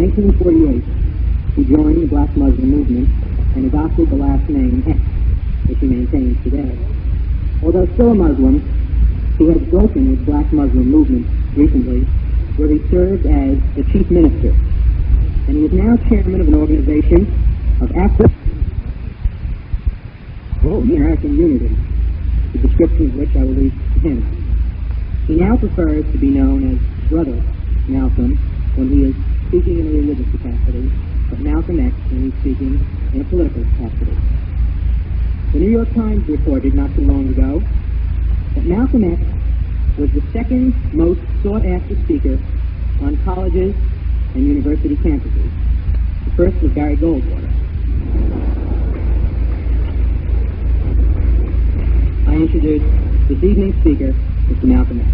1948, he joined the Black Muslim movement and adopted the last name X, which he maintains today. Although still a Muslim, he has broken with Black Muslim movement recently, where he served as the chief minister, and he is now chairman of an organization of American Unity, the description of which I will leave to him. He now prefers to be known as Brother Malcolm when he is speaking in a religious capacity, but Malcolm X when he's speaking in a political capacity. The New York Times reported not too long ago that Malcolm X was the second most sought-after speaker on colleges and university campuses. The first was Barry Goldwater. I introduce this evening's speaker, Mr. Malcolm X.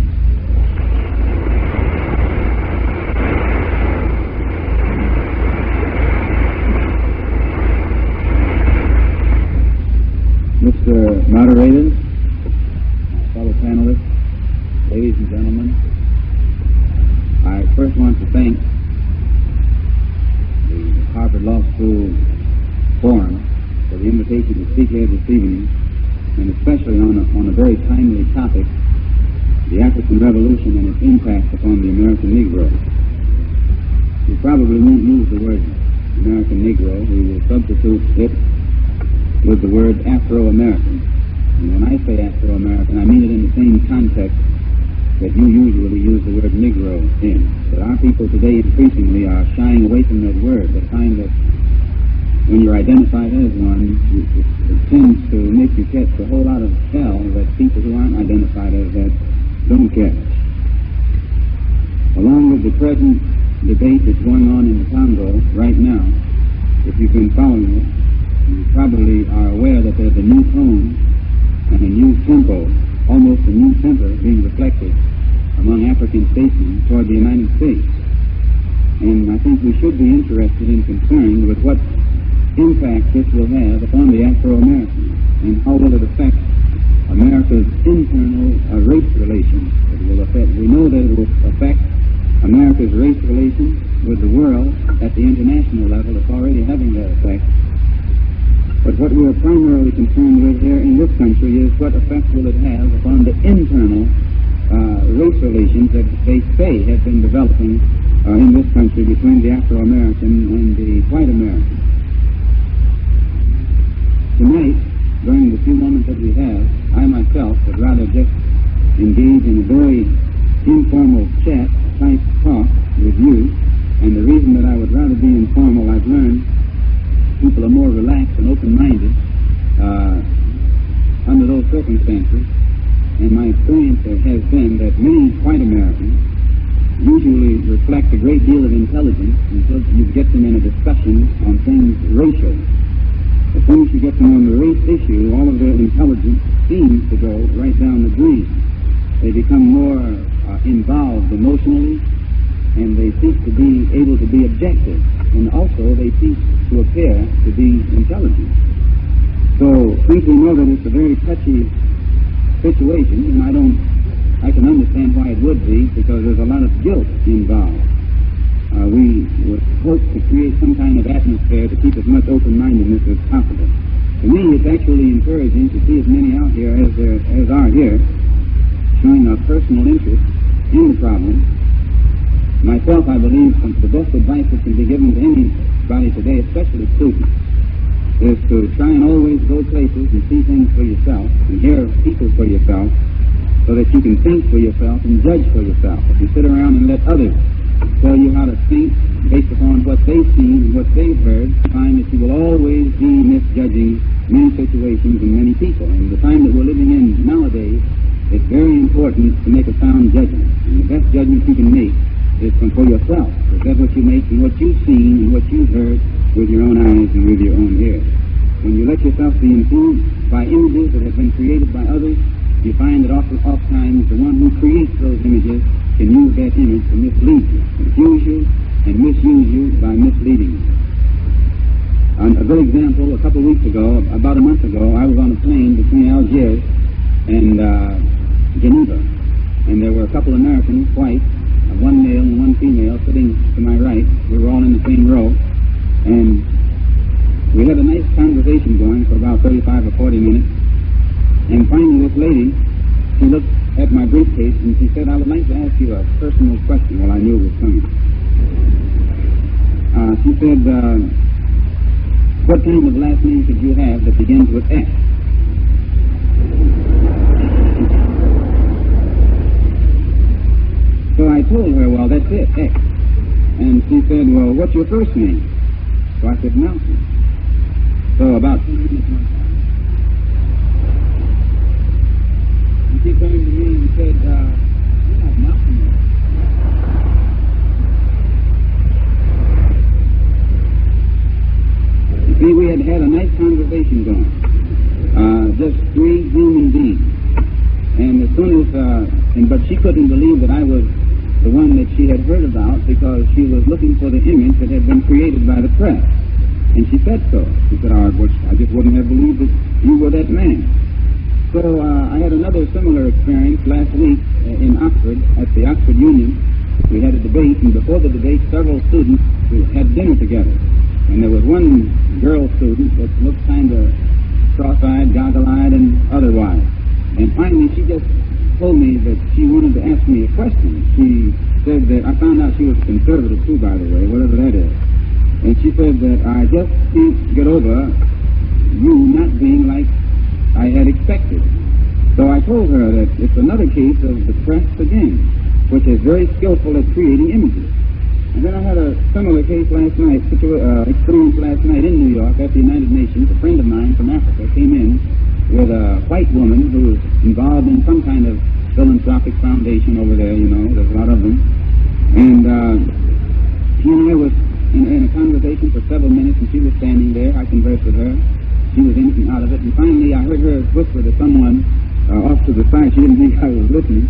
Mr. Moderator, fellow panelists, ladies and gentlemen, I first want to thank the Harvard Law School Forum for the invitation to speak here this evening, and especially on a very timely topic, the African Revolution and its impact upon the American Negro. We probably won't use the word American Negro. We will substitute it with the word Afro-American. And when I say Afro-American, I mean it in the same context that you usually use the word Negro in. But our people today increasingly are shying away from that word. They find that when you're identified as one, it tends to make you catch a whole lot of hell that people who aren't identified as that don't catch. Along with the present debate that's going on in the Congo right now, if you've been following it, you probably are aware that there's a new tone and a new tempo, almost a new temper being reflected among African statesmen toward the United States. And I think we should be interested and concerned with what impact this will have upon the Afro-Americans and how will it affect America's internal race relations. It will affect, we know that it will affect America's race relations with the world at the international level. It's already having that effect. But what we are primarily concerned with here in this country is what effect will it have upon the internal race relations that they say have been developing in this country between the Afro-American and the white American. Tonight, during the few moments that we have, I myself would rather just engage in a very informal chat type talk with you, and the reason that I would rather be informal, I've learned people are more relaxed and open-minded under those circumstances, and my experience has been that many white Americans usually reflect a great deal of intelligence until you get them in a discussion on things racial. As soon as you get them on the race issue, all of their intelligence seems to go right down the drain. They become more involved emotionally, and they cease to be able to be objective, and also they cease to appear to be intelligent. So, since we know that it's a very touchy situation, and I can understand why it would be, because there's a lot of guilt involved. We would hope to create some kind of atmosphere to keep as much open-mindedness as possible. To me, it's actually encouraging to see as many out here as are here, showing a personal interest in the problem. Myself, I believe the best advice that can be given to anybody today, especially students, is to try and always go places and see things for yourself and hear people for yourself so that you can think for yourself and judge for yourself. If you sit around and let others tell you how to think based upon what they've seen and what they've heard, you find that you will always be misjudging many situations and many people. And the time that we're living in nowadays, it's very important to make a sound judgment. And the best judgment you can make is for yourself, because that's what you make and what you've seen and what you've heard with your own eyes and with your own ears. When you let yourself be influenced by images that have been created by others, you find that oftentimes the one who creates those images can use that image to mislead you, confuse you, and misuse you by misleading you. A good example, a couple of weeks ago, about a month ago, I was on a plane between Algiers and Geneva, and there were a couple of Americans, white, one male and one female sitting to my right. We were all in the same row, and we had a nice conversation going for about 35 or 40 minutes. And finally, this lady, she looked at my briefcase and she said, "I would like to ask you a personal question." Well, I knew it was coming. She said, "What kind of last name should you have that begins with X?" So I told her, "Well, that's it, X." And she said, "Well, what's your first name?" So I said, "Malcolm." So about 2 minutes went by. And she turned to me and said, "You're not Malcolm yet." You see, we had had a nice conversation going. Just three human beings. And as soon as, but she couldn't believe that I was the one that she had heard about, because she was looking for the image that had been created by the press. And she said so. She said, "I just wouldn't have believed that you were that man." So I had another similar experience last week in Oxford, at the Oxford Union. We had a debate, and before the debate, several students had dinner together. And there was one girl student that looked kind of cross-eyed, goggle-eyed, and otherwise. And finally, she just told me that she wanted to ask me a question. She said that, I found out she was conservative too, by the way, whatever that is. And she said that, "I just can't get over you not being like I had expected." So I told her that it's another case of the press again, which is very skillful at creating images. And then I had a similar case last night, experience last night in New York at the United Nations. A friend of mine from Africa came in with a white woman who was involved in some kind of philanthropic foundation over there, you know, there's a lot of them. And he and I was in a conversation for several minutes, and she was standing there. I conversed with her. She was in and out of it. And finally, I heard her whisper to someone off to the side. She didn't think I was listening.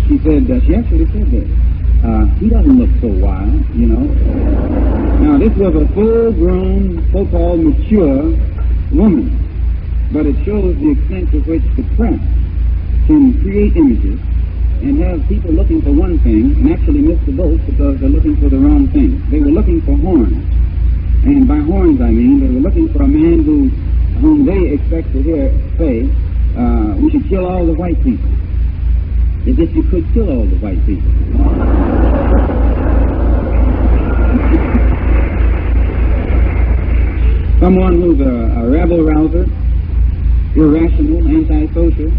She said, she actually said this, "He doesn't look so wild, you know." Now, this was a full-grown, so-called mature woman. But it shows the extent to which the press can create images and have people looking for one thing and actually miss the boat because they're looking for the wrong thing. They were looking for horns. And by horns, I mean they were looking for a man whom they expect to hear say, "We should kill all the white people." As if you could kill all the white people. Someone who's a rabble-rouser, irrational, antisocial,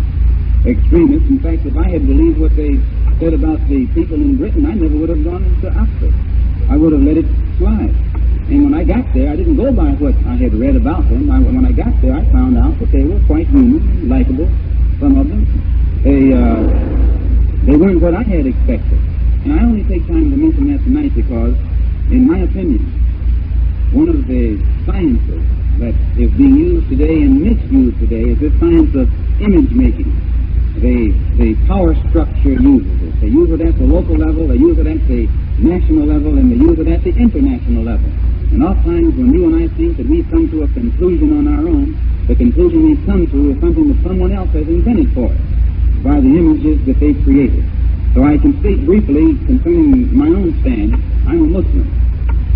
extremist. In fact, if I had believed what they said about the people in Britain, I never would have gone into Oxford. I would have let it slide. And when I got there, I didn't go by what I had read about them. When I got there, I found out that they were quite human, likable, some of them. They weren't what I had expected. And I only take time to mention that tonight because, in my opinion, one of the sciences that is being used today and misused today is this science of image making. The power structure uses it. They use it at the local level, they use it at the national level, and they use it at the international level. And oftentimes when you and I think that we've come to a conclusion on our own, the conclusion we've come to is something that someone else has invented for us by the images that they've created. So I can state briefly concerning my own stand. I'm a Muslim.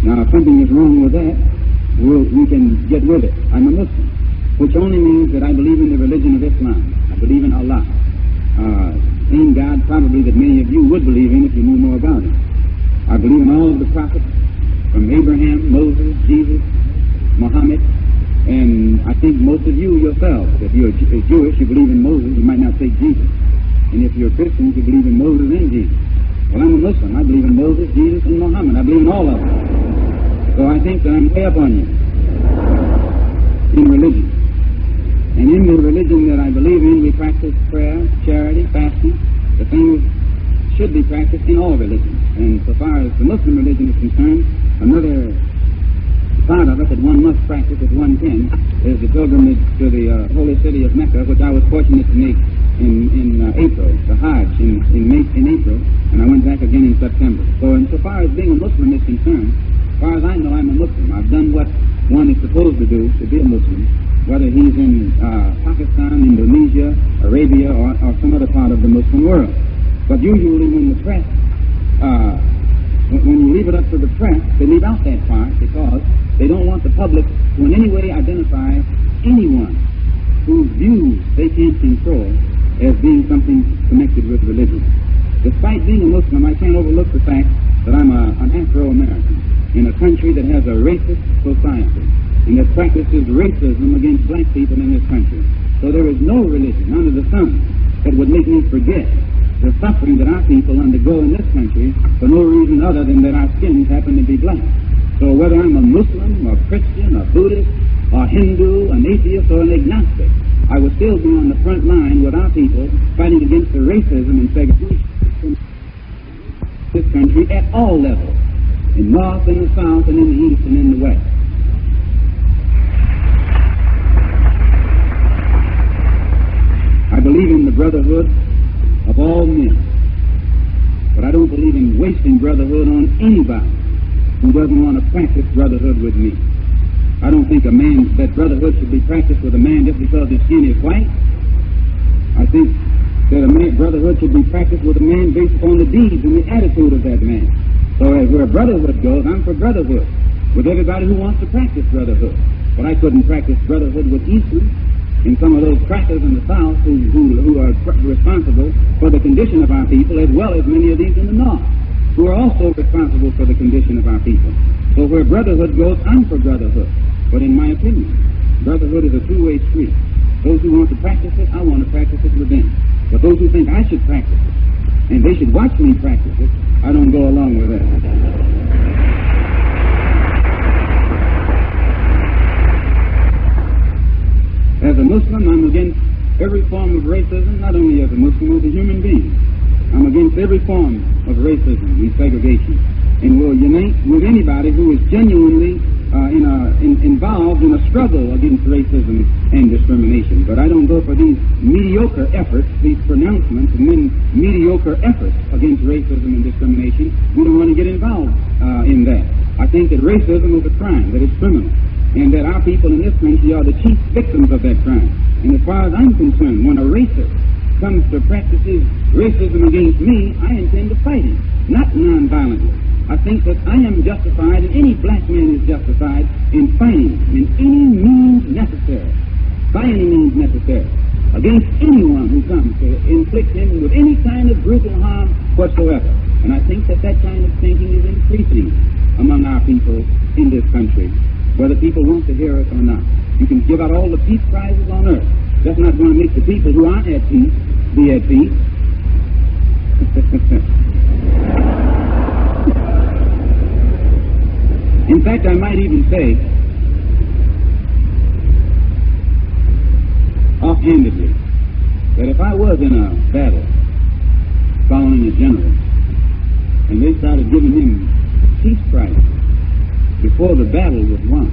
Now, if something is wrong with that, we can get rid of it. I'm a Muslim, which only means that I believe in the religion of Islam. I believe in Allah. Same God probably that many of you would believe in if you knew more about him. I believe in all of the prophets, from Abraham, Moses, Jesus, Muhammad, and I think most of you yourselves, if you're Jewish, you believe in Moses, you might not say Jesus. And if you're Christians, you believe in Moses and Jesus. Well, I'm a Muslim. I believe in Moses, Jesus, and Muhammad. I believe in all of them. So I think that I'm way up on you in religion. And in the religion that I believe in, we practice prayer, charity, fasting, the things should be practiced in all religions. And so far as the Muslim religion is concerned, another part of it that one must practice if one can is the pilgrimage to the holy city of Mecca, which I was fortunate to make in April, the Hajj in April, and I went back again in September. So insofar as being a Muslim is concerned, as far as I know, I'm a Muslim. I've done what one is supposed to do to be a Muslim, whether he's in Pakistan, Indonesia, Arabia, or some other part of the Muslim world. But usually when the press when you leave it up to the press, they leave out that part because they don't want the public to in any way identify anyone whose views they can't control as being something connected with religion. Despite being a Muslim, I can't overlook the fact that I'm an Afro-American in a country that has a racist society and that practices racism against black people in this country. So there is no religion under the sun that would make me forget the suffering that our people undergo in this country for no reason other than that our skins happen to be black. So whether I'm a Muslim, a Christian, a Buddhist, a Hindu, an atheist, or an agnostic, I would still be on the front line with our people fighting against the racism and segregation in this country at all levels, in the North, in the South, and in the East, and in the West. I believe in the brotherhood of all men, but I don't believe in wasting brotherhood on anybody who doesn't want to practice brotherhood with me. I don't think that brotherhood should be practiced with a man just because his skin is white. I think that brotherhood should be practiced with a man based upon the deeds and the attitude of that man. So as where brotherhood goes, I'm for brotherhood with everybody who wants to practice brotherhood. But I couldn't practice brotherhood with Eastern and some of those crackers in the South who are responsible for the condition of our people, as well as many of these in the North, who are also responsible for the condition of our people. So where brotherhood goes, I'm for brotherhood. But in my opinion, brotherhood is a two-way street. Those who want to practice it, I want to practice it with them. But those who think I should practice it, and they should watch me practice it, I don't go along with that. As a Muslim, I'm against every form of racism, not only as a Muslim, as a human being. I'm against every form of racism and segregation, and will unite with anybody who is genuinely involved in a struggle against racism and discrimination. But I don't go for these mediocre efforts, these pronouncements, and then mediocre efforts against racism and discrimination. We don't want to get involved in that. I think that racism is a crime, that it's criminal, and that our people in this country are the chief victims of that crime. And as far as I'm concerned, when a racist comes to practices racism against me, I intend to fight him, not nonviolently. I think that I am justified, and any black man is justified in fighting in any means necessary, by any means necessary, against anyone who comes to inflict him with any kind of brutal harm whatsoever. And I think that that kind of thinking is increasing among our people in this country, whether people want to hear it or not. You can give out all the peace prizes on earth. That's not going to make the people who aren't at peace be at peace. In fact, I might even say, offhandedly, that if I was in a battle following a general, and they started giving him peace prizes before the battle was won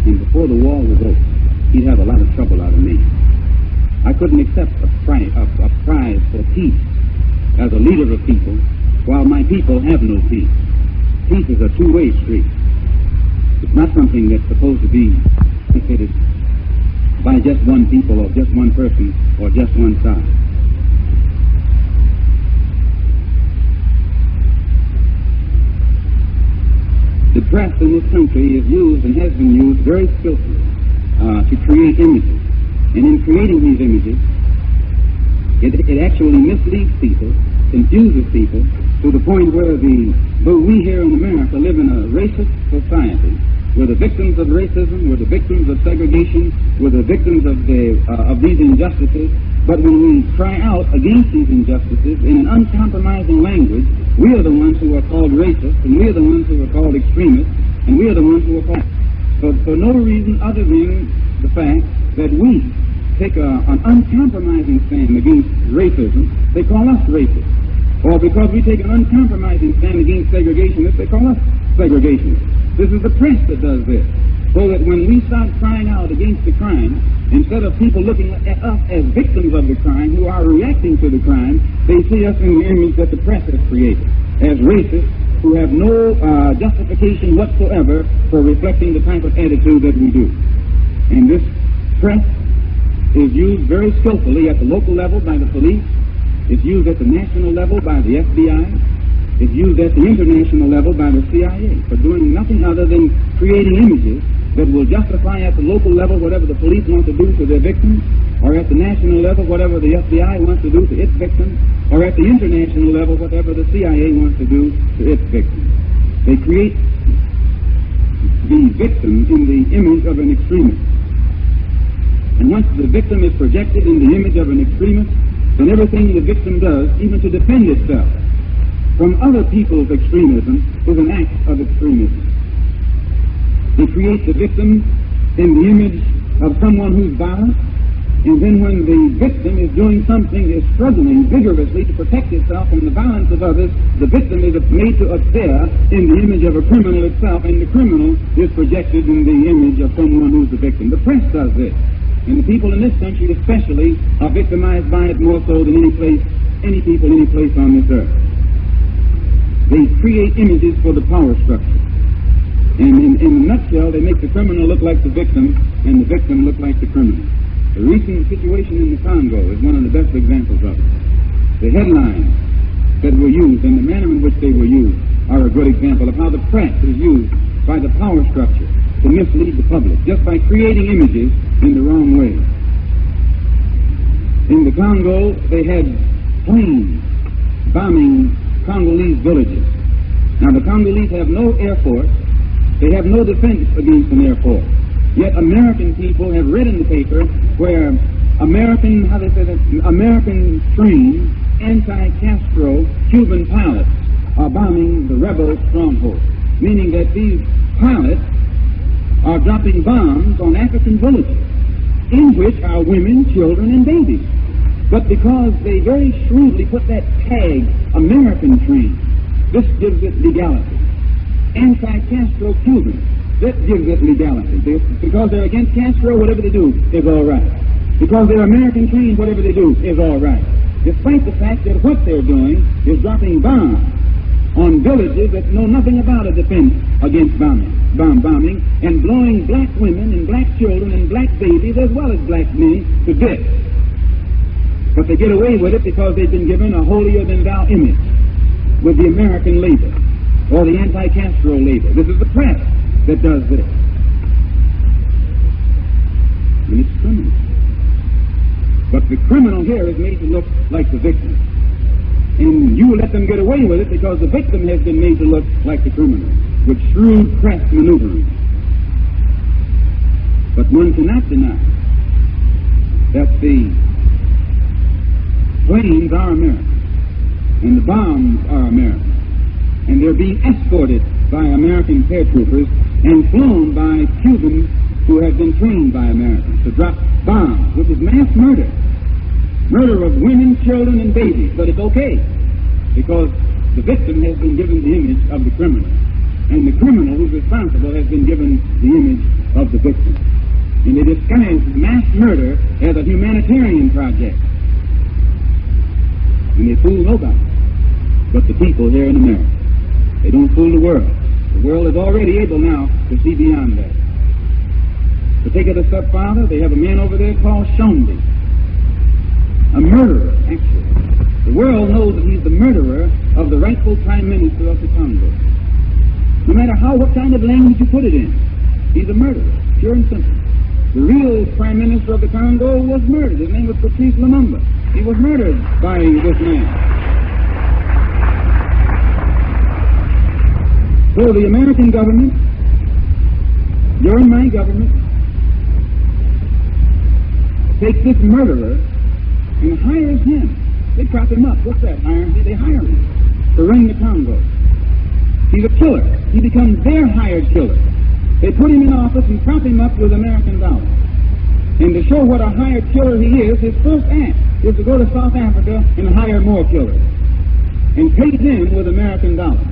and before the war was over, he'd have a lot of trouble out of me. I couldn't accept a prize for peace as a leader of people while my people have no peace. Peace is a two-way street. It's not something that's supposed to be considered by just one people or just one person or just one side. The press in this country is used and has been used very skillfully to create images. And in creating these images, it actually misleads people, confuses people, to the point where though we here in America live in a racist society, we're the victims of racism, we're the victims of segregation, we're the victims of these injustices, but when we cry out against these injustices in an uncompromising language, we are the ones who are called racists, and we are the ones who are called extremists, and we are the ones who are called... For no reason other than the fact that we take an uncompromising stand against racism, they call us racists. Or because we take an uncompromising stand against segregationists, they call us segregationists. This is the press that does this. So that when we start crying out against the crime, instead of people looking at us as victims of the crime who are reacting to the crime, they see us in the image that the press has created, as racists who have no justification whatsoever for reflecting the type of attitude that we do. And this press is used very skillfully at the local level by the police. It's used at the national level by the FBI. is used at the international level by the CIA for doing nothing other than creating images that will justify at the local level whatever the police want to do to their victims, or at the national level whatever the FBI wants to do to its victims, or at the international level whatever the CIA wants to do to its victims. They create the victim in the image of an extremist. And once the victim is projected in the image of an extremist, then everything the victim does, even to defend itself from other people's extremism, is an act of extremism. They create the victim in the image of someone who's violent, and then when the victim is doing something, is struggling vigorously to protect itself from the violence of others, the victim is made to appear in the image of a criminal itself, and the criminal is projected in the image of someone who's the victim. The press does this, and the people in this country especially are victimized by it more so than any people, any place on this earth. They create images for the power structure. And in a nutshell, they make the criminal look like the victim, and the victim look like the criminal. The recent situation in the Congo is one of the best examples of it. The headlines that were used and the manner in which they were used are a good example of how the press is used by the power structure to mislead the public, just by creating images in the wrong way. In the Congo, they had planes bombing Congolese villages. Now, the Congolese have no air force. They have no defense against an air force. Yet American people have read in the paper where American trained anti-Castro Cuban pilots are bombing the rebel stronghold, meaning that these pilots are dropping bombs on African villages in which are women, children, and babies. But because they very shrewdly put that tag, American trained, this gives it legality. Anti-Castro Cuban, this gives it legality. Because they're against Castro, whatever they do is all right. Because they're American trained, whatever they do is all right. Despite the fact that what they're doing is dropping bombs on villages that know nothing about a defense against bomb bombing, and blowing black women and black children and black babies as well as black men to death. But they get away with it because they've been given a holier-than-thou image with the American label or the anti-Castro label. This is the press that does this. And it's criminal. But the criminal here is made to look like the victim. And you let them get away with it because the victim has been made to look like the criminal with shrewd press maneuvering. But one cannot deny that the planes are American and the bombs are American, and they're being escorted by American paratroopers and flown by Cubans who have been trained by Americans to drop bombs, which is mass murder. Murder of women, children, and babies. But it's okay, because the victim has been given the image of the criminal, and the criminal who's responsible has been given the image of the victim. And they disguise mass murder as a humanitarian project. And they fool nobody but the people here in America. They don't fool the world. The world is already able now to see beyond that. To take it a step farther, they have a man over there called Shombi, a murderer, actually. The world knows that he's the murderer of the rightful prime minister of the Congo. No matter what kind of language you put it in, he's a murderer, pure and simple. The real prime minister of the Congo was murdered. His name was Patrice Lumumba. He was murdered by this man. So the American government, your and my government, takes this murderer and hires him. They prop him up. What's that? They hire him to run the Congo. He's a killer. He becomes their hired killer. They put him in office and prop him up with American dollars. And to show what a hired killer he is, his first act is to go to South Africa and hire more killers and pay them with American dollars.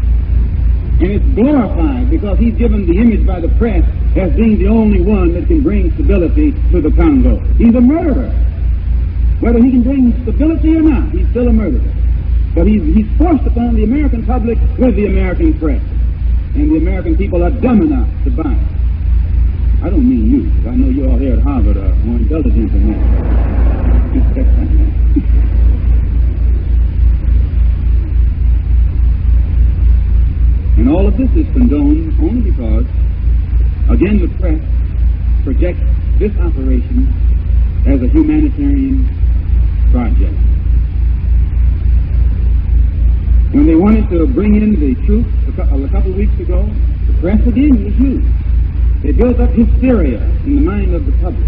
And it's glorified because he's given the image by the press as being the only one that can bring stability to the Congo. He's a murderer. Whether he can bring stability or not, he's still a murderer. But he's forced upon the American public with the American press. And the American people are dumb enough to buy it. I don't mean you, because I know you all here at Harvard are more intelligent than that. And all of this is condoned only because, again, the press projects this operation as a humanitarian project. When they wanted to bring in the troops a couple of weeks ago, the press again was used. They built up hysteria in the mind of the public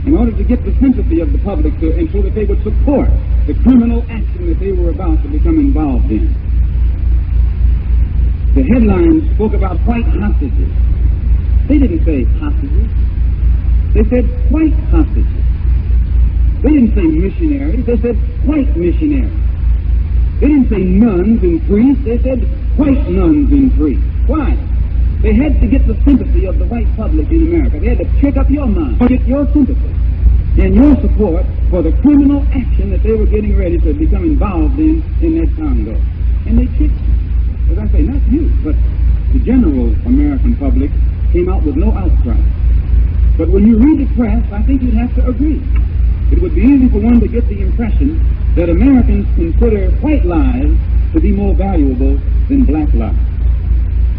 in order to get the sympathy of the public and so that they would support the criminal action that they were about to become involved in. The headlines spoke about white hostages. They didn't say hostages. They said white hostages. They didn't say missionaries. They said white missionaries. They didn't say nuns and priests. They said white nuns and priests. Why? They had to get the sympathy of the white public in America. They had to trick up your mind, get your sympathy and your support for the criminal action that they were getting ready to become involved in that Congo. And they tricked you. As I say, not you, but the general American public came out with no outcry. But when you read the press, I think you'd have to agree. It would be easy for one to get the impression that Americans consider white lives to be more valuable than black lives.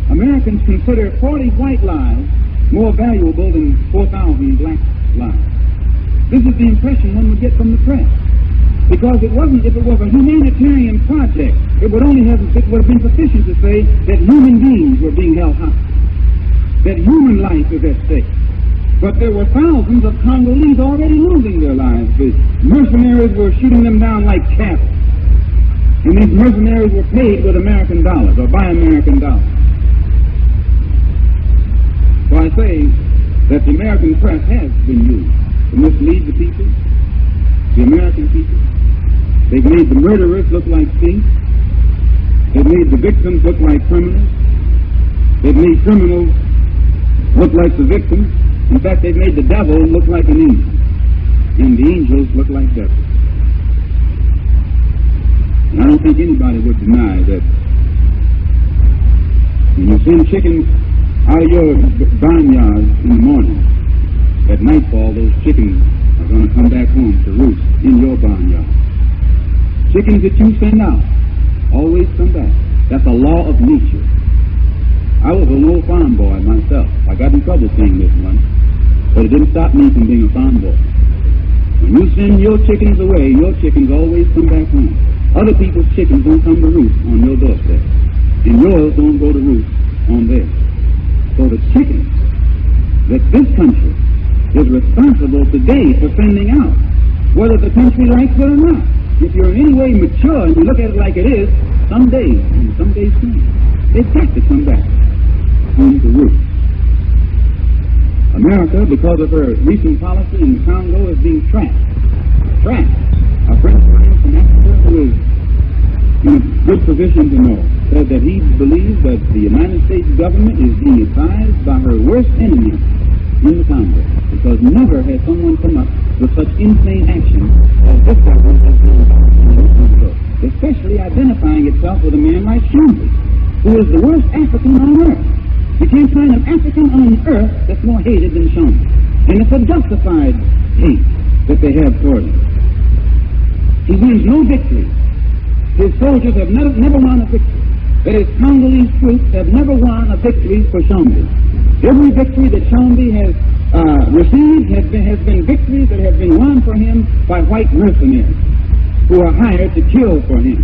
Americans consider 40 white lives more valuable than 4,000 black lives. This is the impression one would get from the press. Because if it was a humanitarian project, it would have been sufficient to say that human beings were being held hostage, that human life is at stake. But there were thousands of Congolese already losing their lives. The mercenaries were shooting them down like cattle. And these mercenaries were paid with American dollars, or by American dollars. So I say that the American press has been used to mislead the people, the American people. They've made the murderers look like saints. They've made the victims look like criminals. They've made criminals look like the victims. In fact, they've made the devil look like an angel, and the angels look like devils. And I don't think anybody would deny that when you send chickens out of your barnyard in the morning, at nightfall, those chickens are going to come back home to roost in your barnyard. Chickens that you send out always come back. That's a law of nature. I was an old farm boy myself. I got in trouble saying this once, but it didn't stop me from being a farm boy. When you send your chickens away, your chickens always come back home. Other people's chickens don't come to roost on your doorstep, and yours don't go to roost on theirs. So the chickens that this country is responsible today for sending out, whether the country likes it or not. If you're in any way mature and you look at it like it is, someday soon, they've got to come back home to roost. America, because of her recent policy in the Congo, is being tracked. Our friend from Africa, who is in a good position to know, said that he believes that the United States government is being advised by her worst enemy in the Congo, because never has someone come up with such insane action as this government has been involved in, especially identifying itself with a man like Shumbi, who is the worst African on earth. You can't find an African on earth that's more hated than Shumbi. And it's a justified hate that they have toward him. He wins no victory. His soldiers have never won a victory. That is, Congolese troops have never won a victory for Shumbi. Every victory that Shumbi has received has been victories that have been won for him by white mercenaries who are hired to kill for him.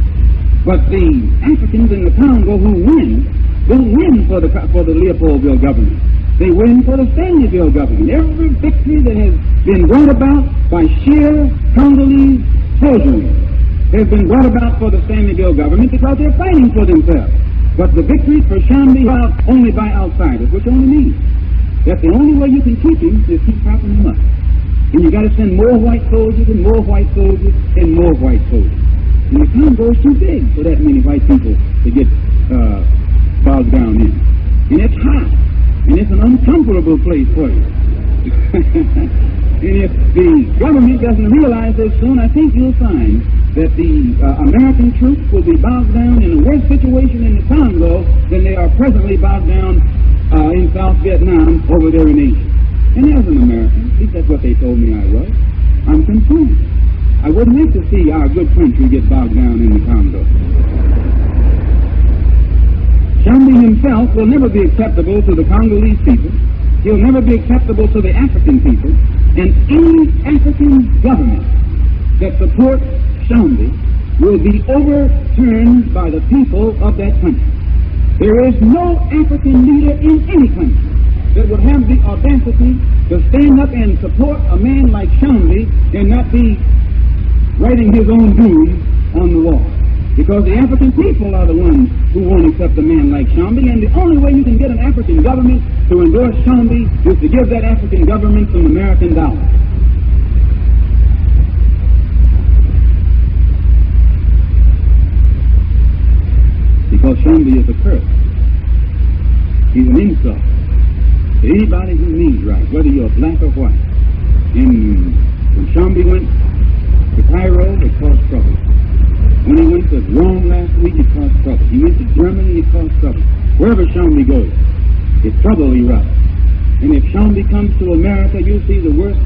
But the Africans in the Congo who win don't win for the Leopoldville government. They win for the Stanleyville government. Every victory that has been brought about by sheer Congolese soldiery has been brought about for the Stanleyville government because they're fighting for themselves. But the victories for Shumbi are only by outsiders, which only means that the only way you can keep him is keep propping him up. And you got to send more white soldiers and more white soldiers and more white soldiers. And the Congo is too big for that many white people to get bogged down in. And it's hot. And it's an uncomfortable place for you. And if the government doesn't realize this soon, I think you'll find that the American troops will be bogged down in a worse situation in the Congo than they are presently bogged down in South Vietnam over there in Asia. And as an American, at least that's what they told me I was, I'm concerned. I wouldn't like to see our good country get bogged down in the Congo. Shambi himself will never be acceptable to the Congolese people. He'll never be acceptable to the African people. And any African government that supports Shambi will be overturned by the people of that country. There is no African leader in any country that would have the audacity to stand up and support a man like Shambi and not be writing his own doom on the wall. Because the African people are the ones who won't accept a man like Shambi, and the only way you can get an African government to endorse Shambi is to give that African government some American dollars. Because Shambi is a curse. He's an insult to anybody who means right, whether you're black or white. And when Shambi went to Cairo, it caused trouble. When he went to Rome last week, it caused trouble. He went to Germany, it caused trouble. Wherever Shambi goes, it's trouble erupts. And if Shambi comes to America, you'll see the worst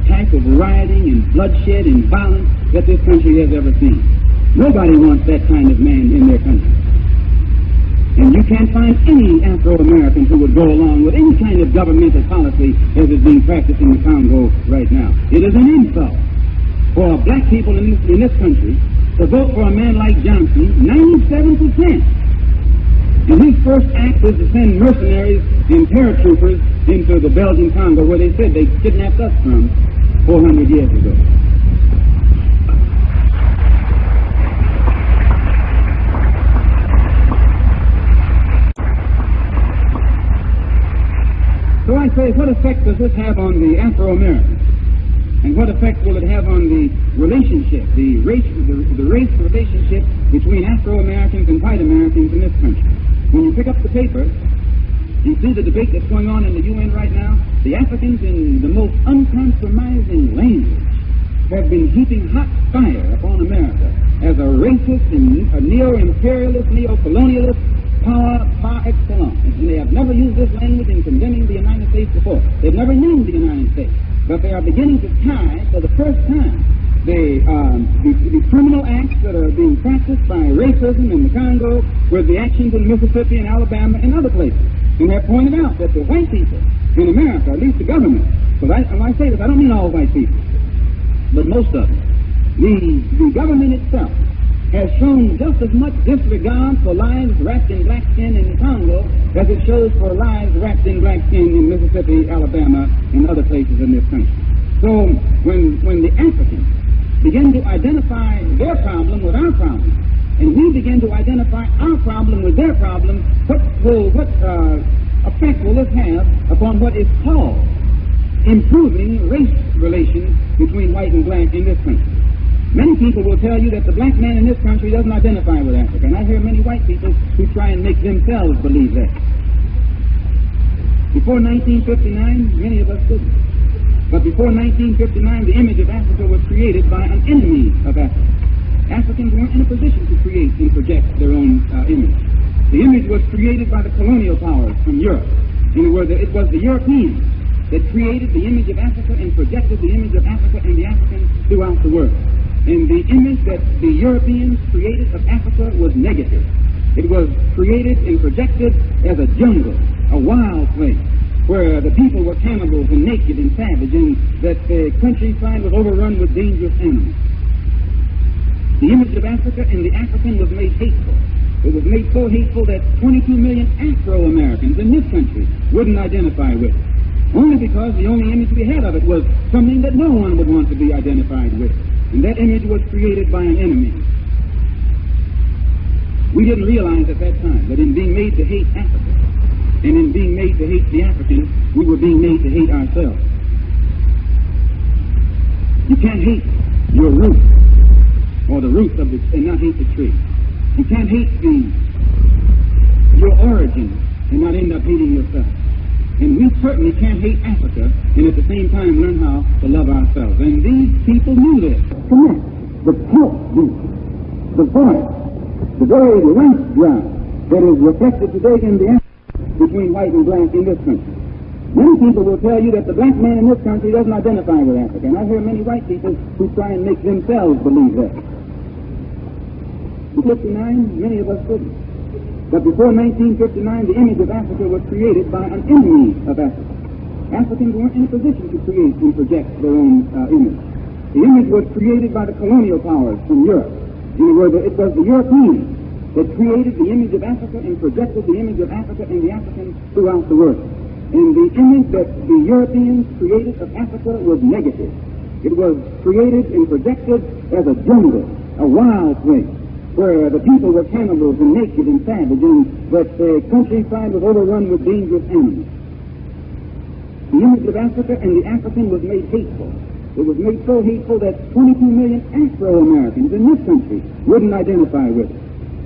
type of rioting and bloodshed and violence that this country has ever seen. Nobody wants that kind of man in their country. And you can't find any Afro-Americans who would go along with any kind of governmental policy as is being practiced in the Congo right now. It is an insult for black people in this country to vote for a man like Johnson, 97%. And his first act was to send mercenaries and paratroopers into the Belgian Congo, where they said they kidnapped us from 400 years ago. So I say, what effect does this have on the Afro-Americans? And what effect will it have on the relationship, the race relationship between Afro-Americans and white Americans in this country? When you pick up the paper, you see the debate that's going on in the UN right now. The Africans, in the most uncompromising language, have been heaping hot fire upon America as a racist and a neo-imperialist, neo-colonialist power par excellence. And they have never used this language in condemning the United States before. They've never named the United States. But they are beginning to tie, for the first time, the criminal acts that are being practiced by racism in the Congo with the actions in Mississippi and Alabama and other places. And they're pointed out that the white people in America, at least the government, so when I say this, I don't mean all white people, but most of them, the government itself has shown just as much disregard for lives wrapped in black skin in Congo as it shows for lives wrapped in black skin in Mississippi, Alabama, and other places in this country. So when the Africans begin to identify their problem with our problem, and we begin to identify our problem with their problem, what effect will this have upon what is called improving race relations between white and black in this country? Many people will tell you that the black man in this country doesn't identify with Africa, and I hear many white people who try and make themselves believe that. Before 1959, many of us didn't. But before 1959, the image of Africa was created by an enemy of Africa. Africans weren't in a position to create and project their own image. The image was created by the colonial powers from Europe. And it was the Europeans that created the image of Africa and projected the image of Africa and the Africans throughout the world. And the image that the Europeans created of Africa was negative. It was created and projected as a jungle, a wild place, where the people were cannibals and naked and savage, and that the countryside was overrun with dangerous animals. The image of Africa and the African was made hateful. It was made so hateful that 22 million Afro-Americans in this country wouldn't identify with it, only because the only image we had of it was something that no one would want to be identified with. And that image was created by an enemy. We didn't realize at that time that in being made to hate Africa and in being made to hate the Africans, we were being made to hate ourselves. You can't hate your root or the roots of and not hate the tree. You can't hate your origin and not end up hating yourself. And we certainly can't hate Africa and at the same time learn how to love ourselves. And these people knew this. Come on. The pulse, the voice, the very life drive that is reflected today in the Africa between white and black in this country. Many people will tell you that the black man in this country doesn't identify with Africa. And I hear many white people who try and make themselves believe that. In 59, many of us didn't. But before 1959, the image of Africa was created by an enemy of Africa. Africans weren't in a position to create and project their own image. The image was created by the colonial powers from Europe. In other words, it was the Europeans that created the image of Africa and projected the image of Africa and the Africans throughout the world. And the image that the Europeans created of Africa was negative. It was created and projected as a jungle, a wild place, where the people were cannibals and naked and savage, and that the countryside was overrun with dangerous animals. The image of Africa and the African was made hateful. It was made so hateful that 22 million Afro-Americans in this country wouldn't identify with it.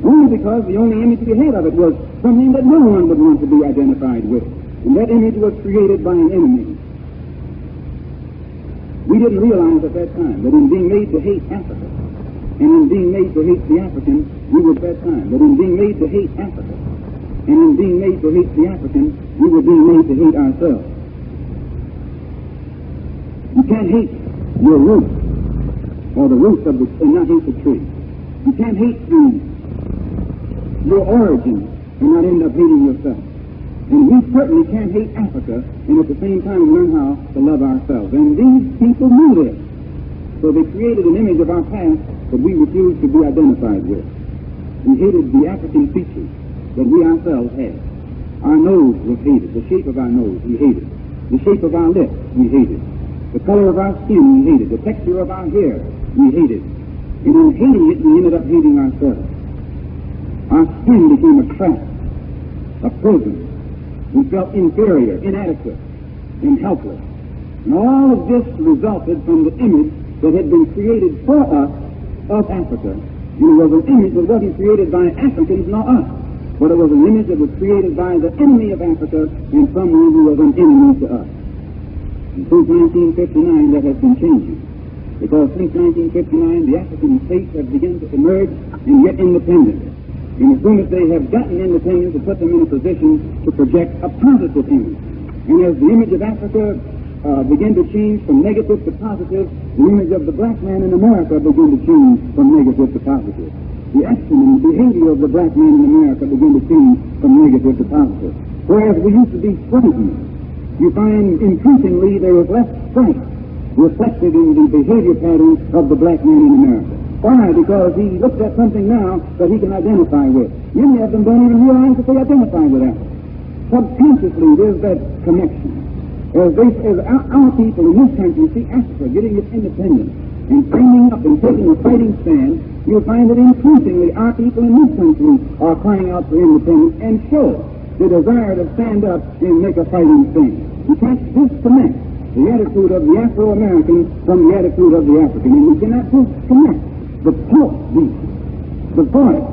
Only because the only image we had of it was something that no one would want to be identified with. And that image was created by an enemy. We didn't realize at that time that in being made to hate Africa, and in being made to hate the African, we were at that time, that in being made to hate Africa, and in being made to hate the African, we were being made to hate ourselves. You can't hate your root, or the roots of the, and not hate the tree. You can't hate your origin and not end up hating yourself. And we certainly can't hate Africa and at the same time learn how to love ourselves. And these people knew this. So they created an image of our past that we refused to be identified with. We hated the African features that we ourselves had. Our nose was hated. The shape of our nose, we hated. The shape of our lips, we hated. The color of our skin, we hated. The texture of our hair, we hated. And in hating it, we ended up hating ourselves. Our skin became a trap, a prison. We felt inferior, inadequate, and helpless. And all of this resulted from the image that had been created for us of Africa. And it was an image that wasn't created by Africans nor us, but it was an image that was created by the enemy of Africa and someone who was an enemy to us. And since 1959, that has been changing. Because since 1959, the African states have begun to emerge and get independent. And as soon as they have gotten independence, it put them in a position to project a positive image. And as the image of Africa began to change from negative to positive, the image of the black man in America began to change from negative to positive. The action and behavior of the black man in America began to change from negative to positive. Whereas we used to be frightened, you find increasingly there is less fright reflected in the behavior patterns of the black man in America. Why? Because he looks at something now that he can identify with. Many of them don't even realize that they identify with that. Subconsciously, there's that connection. As our people in this country see Africa getting its independence and standing up and taking a fighting stand, you'll find that increasingly our people in this country are crying out for independence and show the desire to stand up and make a fighting stand. You can't disconnect the attitude of the Afro-American from the attitude of the African, and you cannot disconnect the pulse beat, the voice,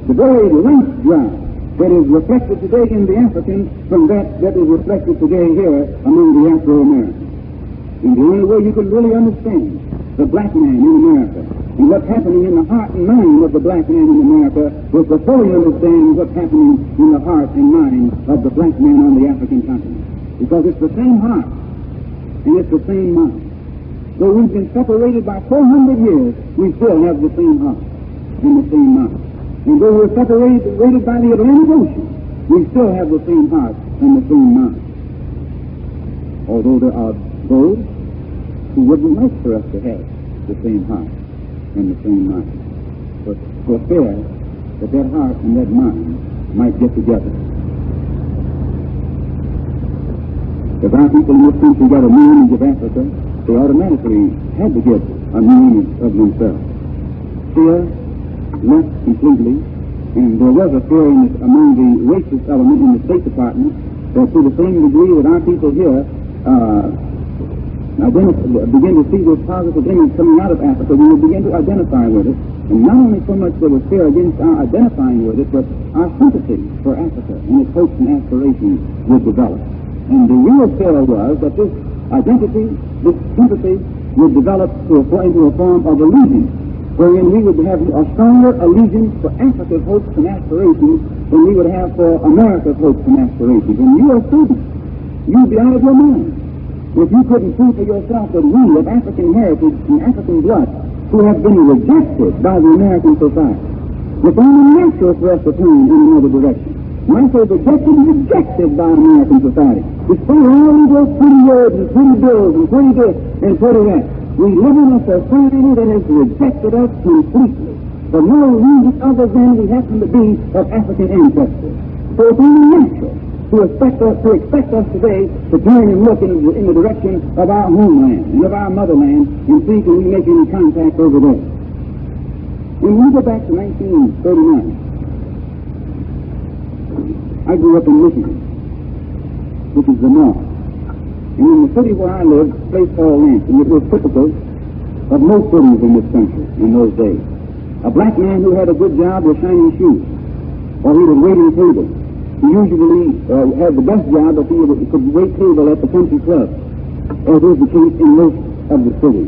the very length drive that is reflected today in the African from that is reflected today here among the Afro-Americans. And the only way you can really understand the black man in America and what's happening in the heart and mind of the black man in America is to fully understand what's happening in the heart and mind of the black man on the African continent. Because it's the same heart and it's the same mind. Though we've been separated by 400 years, we still have the same heart and the same mind. And though we're separated by the Atlantic Ocean, we still have the same heart and the same mind. Although there are those who wouldn't like for us to have the same heart and the same mind. But for fear that that heart and that mind might get together. If our people in this country got a new image of Africa, they automatically had to get a new image of themselves. Fear left completely, and there was a fear among the racist element in the State Department that to the same degree that our people here begin to see this positive image coming out of Africa, we will begin to identify with it. And not only so much there was fear against our identifying with it, but our sympathy for Africa and its hopes and aspirations would develop. And the real fear was that this identity, this sympathy, would develop into a form of allegiance, wherein we would have a stronger allegiance for Africa's hopes and aspirations than we would have for America's hopes and aspirations. And you are a student. You'd be out of your mind if you couldn't prove for yourself that we of African heritage and African blood, who have been rejected by the American society, It's only natural for us to turn in another direction. When I say rejected by American society. Despite all of those pretty words and pretty bills and pretty this and pretty that, we live in a society that has rejected us completely for no reason other than we happen to be of African ancestry. So it's only natural to expect us today to turn and look in the direction of our homeland and of our motherland and see can we make any contact over there. When we go back to 1939, I grew up in Michigan, which is the north. And in the city where I lived, a place called Lansing, it was typical of most cities in this country in those days. A black man who had a good job with shiny shoes, or he would wait in tables. He usually had the best job if he could wait table at the country club, as is the case in most of the cities.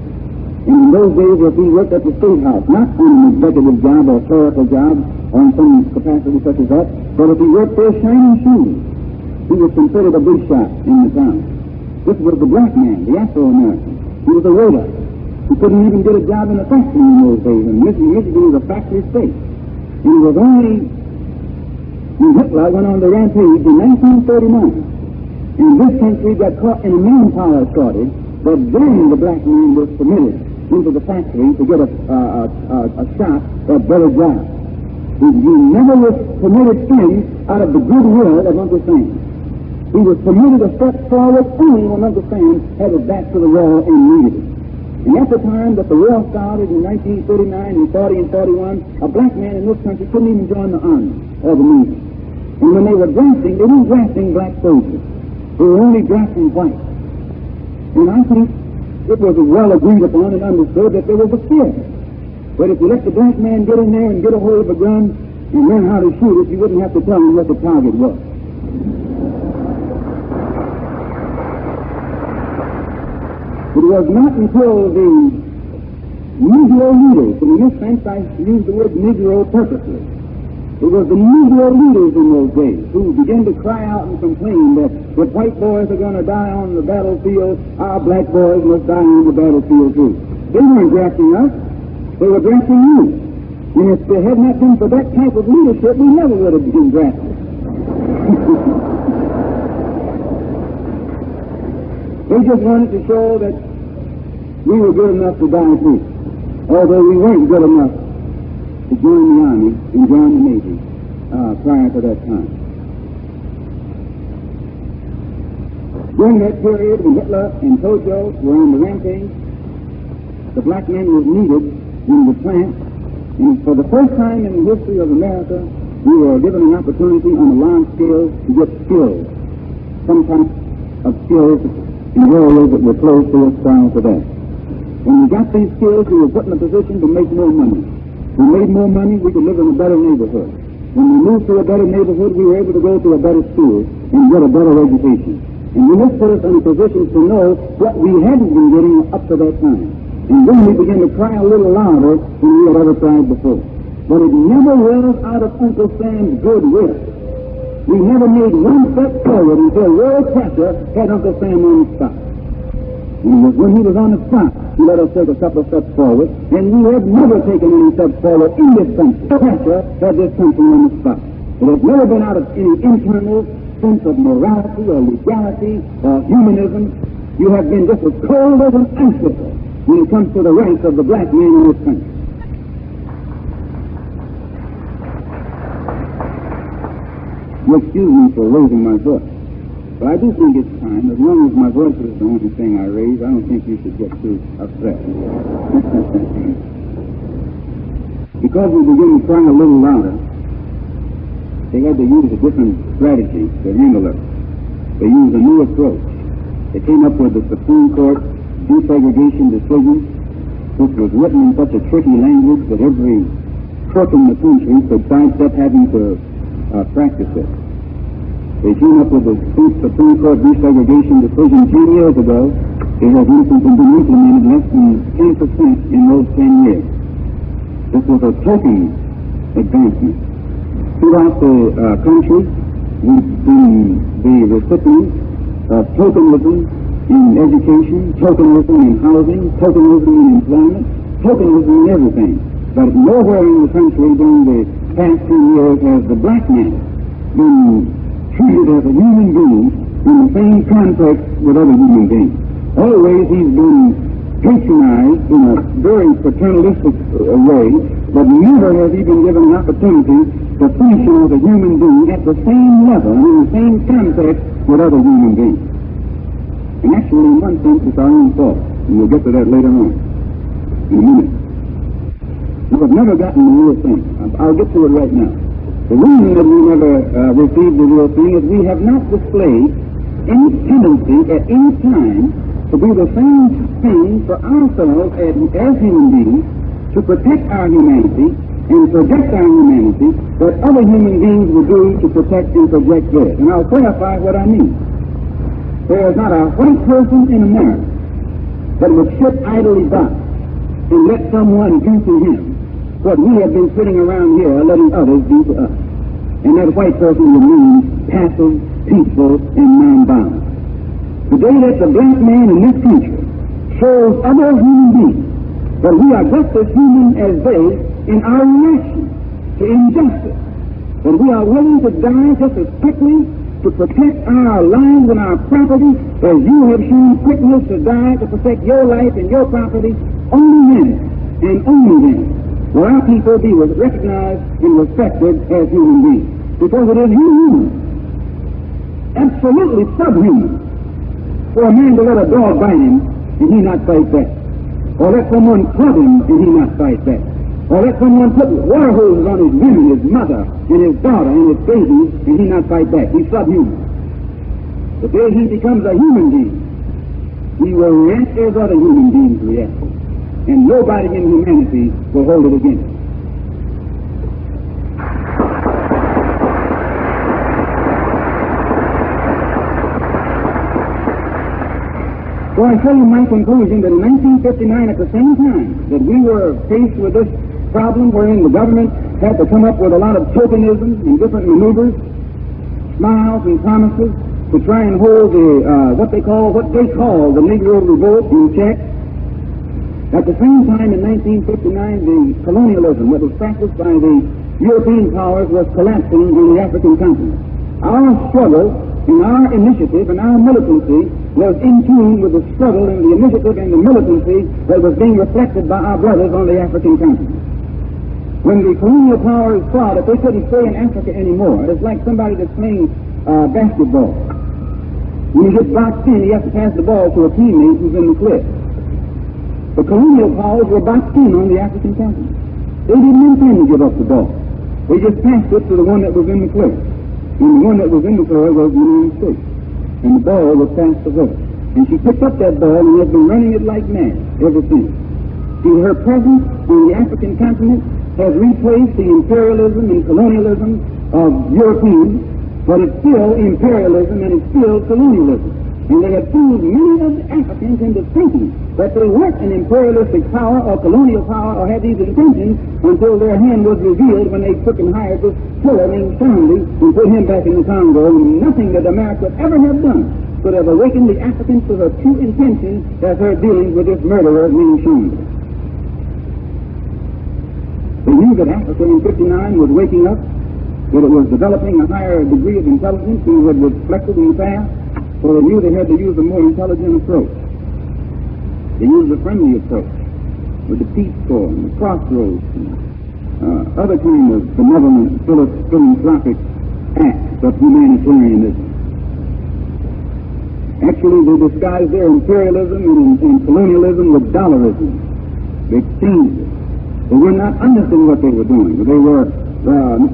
And in those days, if he worked at the State House, not on an executive job or a clerical job or in some capacity such as that, but if he worked for shiny shoes, he was considered a big shot in the town. This was the black man, the Afro-American. He was a waiter. He couldn't even get a job in a factory in those days, and Michigan was a factory state. And it was only when Hitler went on the rampage in 1939, and this country got caught in a manpower shortage, but then the black man was permitted into the factory to get a shot at better jobs. He never was permitted in out of the goodwill of Uncle Sam. He was permitted a step forward only when Uncle Sam had his back to the wall and needed it. And at the time that the war started in 1939 and 40 and 41, a black man in this country couldn't even join the army or the Navy. And when they were drafting, they weren't drafting black soldiers. They were only drafting white. And I think it was well agreed upon and understood that there was a fear. But if you let the black man get in there and get a hold of a gun and learn how to shoot it, you wouldn't have to tell him what the target was. It was not until the Negro leaders, and in this sense I use the word Negro purposely, it was the Negro leaders in those days who began to cry out and complain that if white boys are going to die on the battlefield, our black boys must die on the battlefield too. They weren't drafting us, they were drafting you. And if it had not been for that type of leadership, we never would have been drafted. They just wanted to show that we were good enough to die too, although we weren't good enough to join the Army and join the Navy prior to that time. During that period when Hitler and Tojo were on the rampage, the black man was needed in the plant, and for the first time in the history of America, we were given an opportunity on a large scale to get skills, some kind of skills in areas that were closed to us prior to that. When we got these skills, we were put in a position to make more money. We made more money, we could live in a better neighborhood. When we moved to a better neighborhood, we were able to go to a better school and get a better education. And this put us in a position to know what we hadn't been getting up to that time. And then we began to cry a little louder than we had ever cried before. But it never was out of Uncle Sam's goodwill. We never made one step forward until world pressure had Uncle Sam on the spot. And when he was on the spot, he let us take a couple of steps forward, and we had never taken any steps forward in this country. Pressure had this country on the spot. It has never been out of any internal sense of morality or legality or humanism. You have been just as cold as an icicle when it comes to the rights of the black man in this country. You excuse me for raising my voice, but I do think it's time, as long as my voice is the only thing I raise, I don't think you should get too upset. Because we begin to cry a little louder, they had to use a different strategy to handle it. They used a new approach. They came up with the Supreme Court desegregation decision, which was written in such a tricky language that every crook in the country could sidestep having to practice it. They came up with the Supreme Court desegregation decision 10 years ago. It has been implemented less than 10% in those 10 years. This was a token advancement. Throughout the country, we've been the recipients of tokenism in education, tokenism in housing, tokenism in employment, tokenism in everything. But nowhere in the country during the past 10 years has the black man been treated as a human being in the same context with other human beings. Always he's been patronized in a very paternalistic way, but never has he been given an opportunity to function as a human being at the same level and in the same context with other human beings. And actually, in one sense, it's our own fault, and we'll get to that later on in a minute. We've never gotten the real thing. I'll get to it right now. The reason that we never received the real thing is we have not displayed any tendency at any time to do the same thing for ourselves as human beings, to protect our humanity and project our humanity that other human beings would do to protect and project theirs. And I'll clarify what I mean. There is not a white person in America that would sit idly by and let someone do to him what we have been sitting around here letting others do to us. And that white person would mean passive, peaceful, and non-violent. The day that the black man in this country shows other human beings that we are just as human as they in our reaction to injustice, that we are willing to die just as quickly to protect our lives and our property as you have shown quickness to die to protect your life and your property, only then and only then will our people be recognized and respected as human beings. Because it is inhuman, absolutely subhuman, for a man to let a dog bite him and he not fight back, or let someone club him and he not fight back, or let someone put water hoses on his women, his mother, and his daughter, and his babies, and he not fight back. He's subhuman. The day he becomes a human being, he will react as other human beings react, and nobody in humanity will hold it against him. So I tell you my conclusion that in 1959, at the same time that we were faced with this problem wherein the government had to come up with a lot of tokenism and different maneuvers, smiles and promises to try and hold the what they call the Negro revolt in check. At the same time, in 1959, the colonialism that was practiced by the European powers was collapsing on the African continent. Our struggle and our initiative and our militancy was in tune with the struggle and the initiative and the militancy that was being reflected by our brothers on the African continent. When the colonial powers saw that they couldn't stay in Africa anymore, it's like somebody that's playing basketball. When he gets boxed in, he has to pass the ball to a teammate who's in the cliff. The colonial powers were boxed in on the African continent. They didn't intend to give up the ball. They just passed it to the one that was in the cliff. And the one that was in the cliff was the United States. And the ball was passed to her. And she picked up that ball and has been running it like mad ever since. See, her presence on the African continent has replaced the imperialism and colonialism of Europeans, but it's still imperialism and it's still colonialism. And they have fooled many of the Africans into thinking that they weren't an imperialistic power or colonial power or had these intentions until their hand was revealed when they took and hired this killer named Sandy and put him back in the Congo. And nothing that America could ever have done could have awakened the Africans to her true intentions as her dealings with this murderer named Sandy. They knew that Africa in 59 was waking up, that it was developing a higher degree of intelligence than was reflected in the past, so they knew they had to use a more intelligent approach. They used a friendly approach with the Peace Corps and the Crossroads and other kind of benevolent, philanthropic acts of humanitarianism. Actually, they disguised their imperialism and colonialism with dollarism. They exchanged it. They were not honest in what they were doing. They were.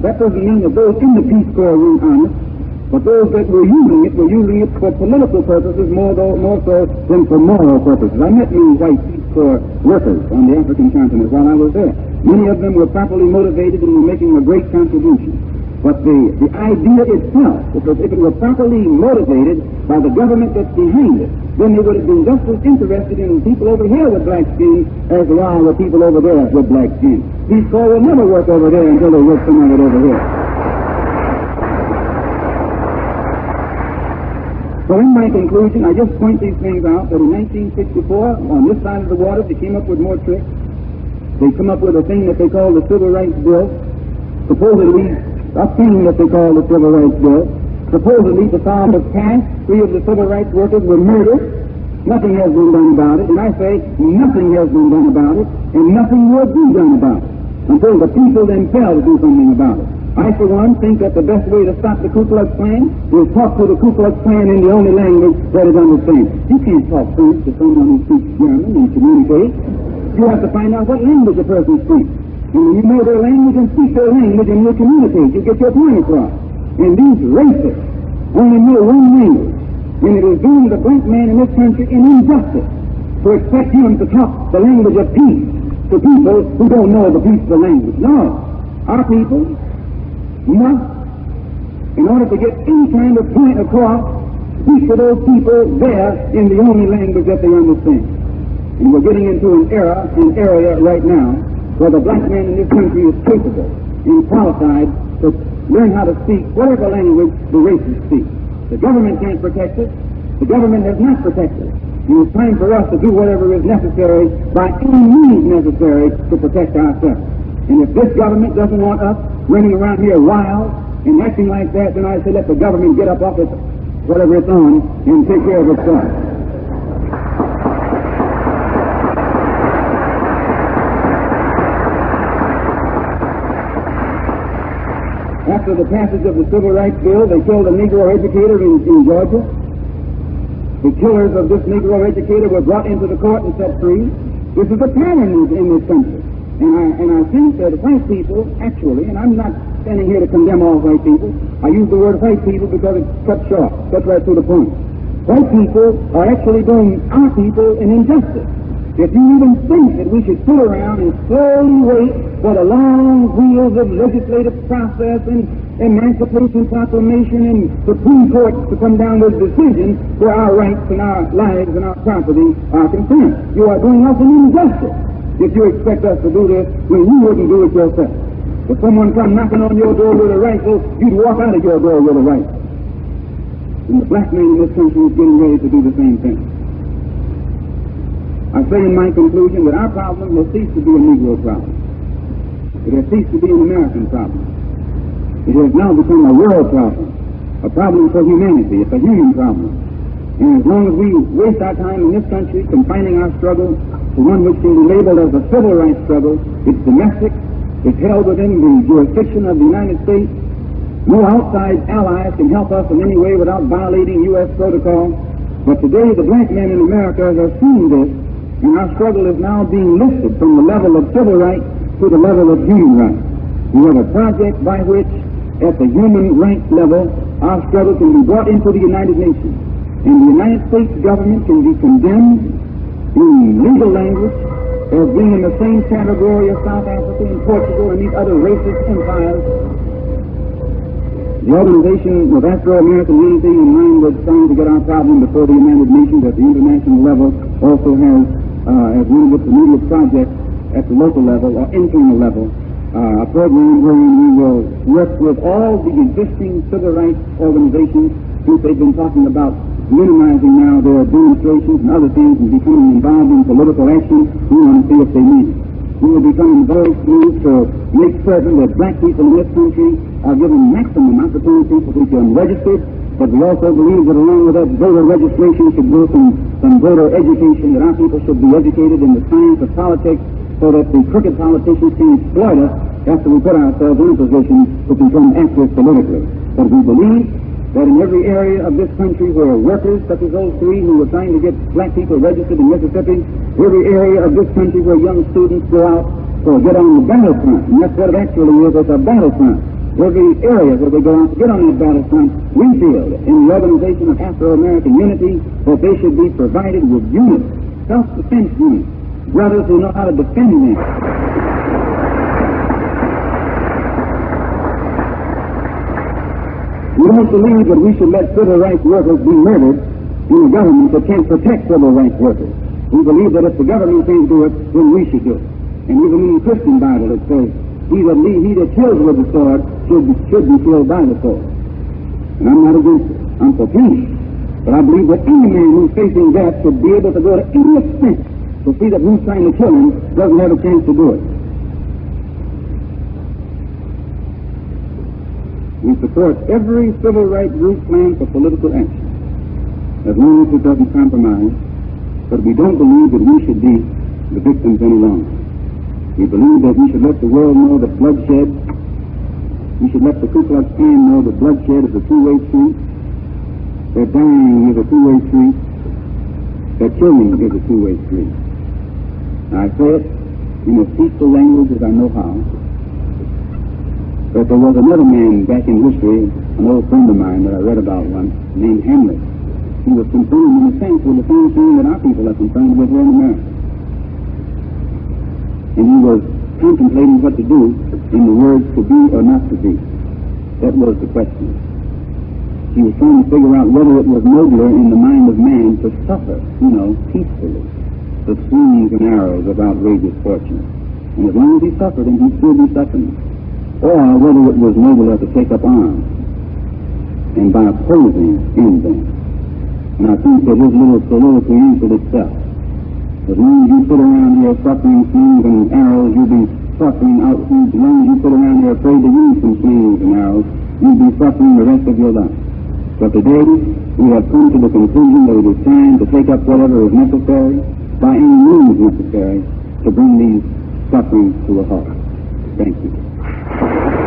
That doesn't mean that those in the Peace Corps weren't honest, but those that were using it for political purposes more so than for moral purposes. I met many white Peace Corps workers on the African continent while I was there. Many of them were properly motivated and were making a great contribution. But the idea itself, if it were properly motivated by the government that's behind it, then they would have been just as interested in people over here with black skin as they are with people over there with black skin. Peace Corps will never work over there until they work some of it over here. So in my conclusion, I just point these things out that in 1964, on this side of the water, they came up with more tricks. They come up with a thing that they call the Civil Rights Bill. supposedly obtained what they call the Civil Rights Bill. Supposedly the farm was passed, 3 of the civil rights workers were murdered. Nothing has been done about it, and I say nothing has been done about it, and nothing will be done about it until the people themselves do something about it. I, for one, think that the best way to stop the Ku Klux Klan is talk to the Ku Klux Klan in the only language that is understood. You can't talk French to someone who speaks German and communicate. You have to find out what language a person speaks. And when you know their language and speak their language and you communicate, you get your point across. And these racists only know one language. And it is doing the black man in this country an injustice to expect him to talk the language of peace to people who don't know the peaceful language. No. Our people must, in order to get any kind of point across, speak to those people there in the only language that they understand. And we're getting into an area right now where the black man in this country is capable and qualified to learn how to speak whatever language the races speak. The government can't protect us. The government has not protected us. And it's time for us to do whatever is necessary by any means necessary to protect ourselves. And if this government doesn't want us running around here wild and acting like that, then I say let the government get up off its whatever it's on and take care of itself. After the passage of the Civil Rights Bill, they killed a Negro educator in Georgia. The killers of this Negro educator were brought into the court and set free. This is a pattern in this country. And I think that white people, actually, and I'm not standing here to condemn all white people. I use the word white people because it cuts short, cuts right to the point. White people are actually doing our people an injustice. If you even think that we should sit around and slowly wait for the long wheels of legislative process and Emancipation Proclamation and Supreme Court to come down with decisions where our rights and our lives and our property are concerned, you are doing us an injustice if you expect us to do this when you wouldn't do it yourself. If someone come knocking on your door with a rifle, you'd walk out of your door with a rifle. And the black man in this country is getting ready to do the same thing. I say in my conclusion that our problem has ceased to be a Negro problem. It has ceased to be an American problem. It has now become a world problem, a problem for humanity. It's a human problem. And as long as we waste our time in this country confining our struggle to one which can be labeled as a civil rights struggle, it's domestic, it's held within the jurisdiction of the United States. No outside allies can help us in any way without violating U.S. protocol. But today the black men in America have seen this, and our struggle is now being lifted from the level of civil rights to the level of human rights. We have a project by which, at the human rights level, our struggle can be brought into the United Nations. And the United States government can be condemned in legal language as being in the same category as South Africa and Portugal and these other racist empires. The organization of Afro-American Unity, in mind with trying to get our problem before the United Nations at the international level, also has, as one of its immediate projects at the local level or internal level, a program wherein we will work with all the existing civil rights organizations since they've been talking about minimizing now their demonstrations and other things and becoming involved in political action. We want to see if they mean it. We will become involved to make certain that black people in this country are given maximum opportunity to become registered, but we also believe that along with that voter registration should go some voter education, that our people should be educated in the science of politics so that the crooked politicians can exploit us after we put ourselves in a position to become active politically. But we believe that in every area of this country where workers, such as those 3 who were trying to get black people registered in Mississippi, every area of this country where young students go out to get on the battlefront, and that's what it actually is, it's a battlefront. Every area where they go out to get on that battlefront, we feel in the organization of Afro-American Unity that they should be provided with units, self-defense units, brothers who know how to defend them. We don't believe that we should let civil rights workers be murdered in a government that can't protect civil rights workers. We believe that if the government can't do it, then we should do it. And even in the Christian Bible it says, he that kills with the sword should be killed by the sword. And I'm not against it. I'm for peace. But I believe that any man who's facing death should be able to go to any extent to see that who's trying to kill him doesn't have a chance to do it. We support every civil rights group plan for political action, as long as it doesn't compromise, but we don't believe that we should be the victims any longer. We believe that we should let the world know that bloodshed, we should let the Ku Klux Klan know that bloodshed is a two-way street, that dying is a two-way street, that killing is a two-way street. Now, I say it in as peaceful language as I know how, but there was another man back in history, an old friend of mine that I read about once, named Hamlet. He was concerned in a sense with the same thing that our people are concerned with here in America. And he was contemplating what to do in the words to be or not to be. That was the question. He was trying to figure out whether it was nobler in the mind of man to suffer, peacefully, the slings and arrows of outrageous fortune. And as long as he suffered, then he'd still be suffering. Or whether it was nobler to take up arms and by opposing end them. And I think that his little soliloquy answered itself. As long as you sit around here suffering slings and arrows, you'll be suffering out. As long as you sit around here afraid to use some slings and arrows, you'll be suffering the rest of your life. But today, we have come to the conclusion that it is time to take up whatever is necessary, by any means necessary, to bring these sufferings to a halt. Thank you.